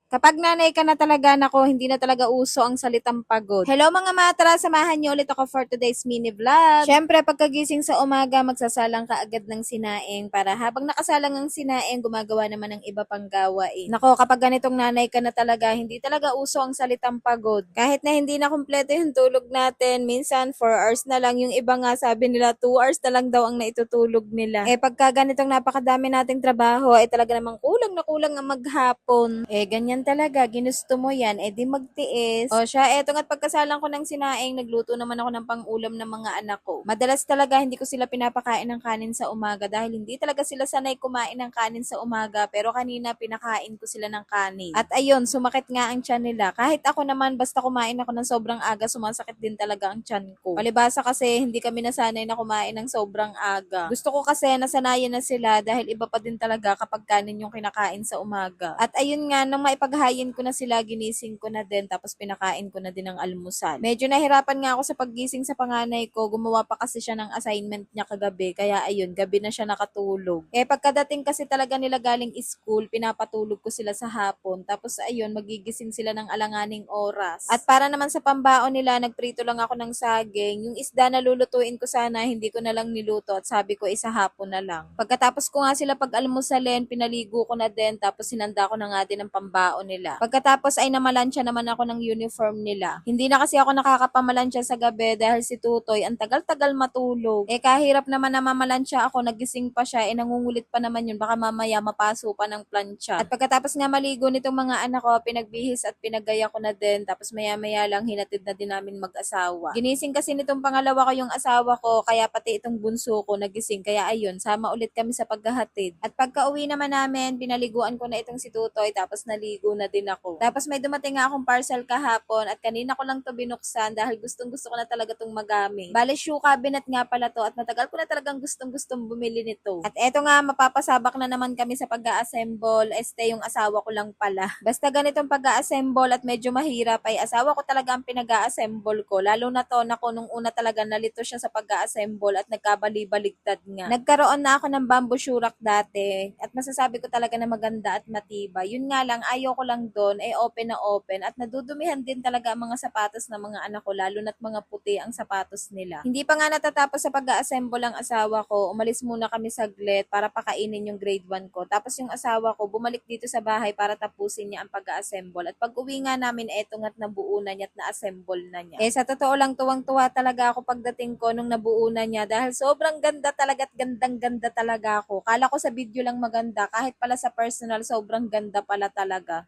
Kapag nanay ka na talaga, nako, hindi na talaga uso ang salitang pagod. Hello mga matra, samahan niyo ulit ako for today's mini vlog. Syempre, pagkagising sa umaga, magsasalang ka agad ng sinaing para habang nakasalang ang sinaing, gumagawa naman ng iba pang gawain. Nako, kapag ganitong nanay ka na talaga, hindi talaga uso ang salitang pagod. Kahit na hindi na kumpleto yung tulog natin, minsan 4 hours na lang, yung iba nga sabi nila 2 hours na lang daw ang naitutulog nila. Pagka ganitong napakadami nating trabaho, talaga namang kulang na kulang ang maghapon. Ganyan talaga, ginusto mo yan, di magtiis. O siya, eto nga't pagkasalang ko ng sinaing, nagluto naman ako ng pang-ulam ng mga anak ko. Madalas talaga hindi ko sila pinapakain ng kanin sa umaga dahil hindi talaga sila sanay kumain ng kanin sa umaga, pero kanina pinakain ko sila ng kanin. At ayun, sumakit nga ang tiyan nila. Kahit ako naman, basta kumain ako ng sobrang aga, sumasakit din talaga ang tiyan ko. Palibasa kasi hindi kami nasanay na kumain ng sobrang aga. Gusto ko kasi nasanayan na sila dahil iba pa din talaga kapag kanin yung kinakain sa umaga. At ayun nga, nung maipaghayin ko na sila, ginising ko na din, tapos pinakain ko na din ng almusal. Medyo nahirapan nga ako sa paggising sa panganay ko, gumawa pa kasi siya ng assignment niya kagabi, kaya ayun, gabi na siya nakatulog. Pagkadating kasi talaga nila galing school, pinapatulog ko sila sa hapon, tapos ayun, magigising sila ng alanganing oras. At para naman sa pambaon nila, nagprito lang ako ng saging. Yung isda na lulutuin ko sana, hindi ko na lang niluto at sabi ko isa hapon na lang. Pagkatapos ko nga sila pag-almusalin, pinaligo ko na din, tapos sinanda ko na nga din ang pambaon nila. Pagkatapos ay namalansya naman ako ng uniform nila. Hindi na kasi ako nakakapamalansya sa gabi dahil si Tutoy ang tagal-tagal matulog. Kahirap naman na mamalansya ako, nagising pa siya, nangungulit pa naman yun, baka mamaya mapaso pa ng plancha. At pagkatapos nga maligo nitong mga anak ko, pinagbihis at pinagaya ko na din, tapos maya-maya lang hinatid na din namin mag-asawa. Ginising kasi nitong pangalawa ko yung asawa ko, kaya pati itong bunso ko nagising, kaya ayun, sama ulit kami sa paghahatid. At pagka uwi naman namin, pinaliguan ko na itong si Tutoy, tapos naligo na din ako. Tapos may dumating nga akong parcel kahapon at kanina ko lang to binuksan dahil gustong-gusto ko na talaga tong magamit. Bale, shoe cabinet nga pala to at matagal ko na talagang gustong-gustong bumili nito. At eto nga, mapapasabak na naman kami sa pag-a-assemble. Yung asawa ko lang pala. Basta ganitong pag-a-assemble at medyo mahirap ay asawa ko talaga ang pinag-a-assemble ko. Lalo na to, nako, nung una talaga nalito siya sa pag-a-assemble at nagkabali-baligtad nga. Nagkaroon na ako ng bamboo shurak dati at masasabi ko talaga na maganda at matibay. Yun nga lang, ayaw ko lang doon, open na open at nadudumihan din talaga ang mga sapatos ng mga anak ko, lalo na't mga puti ang sapatos nila. Hindi pa nga natatapos sa pag-a-assemble ang asawa ko, umalis muna kami saglit para pakainin yung grade 1 ko. Tapos yung asawa ko, bumalik dito sa bahay para tapusin niya ang pag-a-assemble. At pag uwi nga namin, eto nga't nabuo na niya at na-assemble na niya. Sa totoo lang, tuwang-tuwa talaga ako pagdating ko nung nabuo na niya dahil sobrang ganda talaga at gandang-ganda talaga ako. Kala ko sa video lang maganda, kahit pala sa personal, sobrang ganda pala talaga.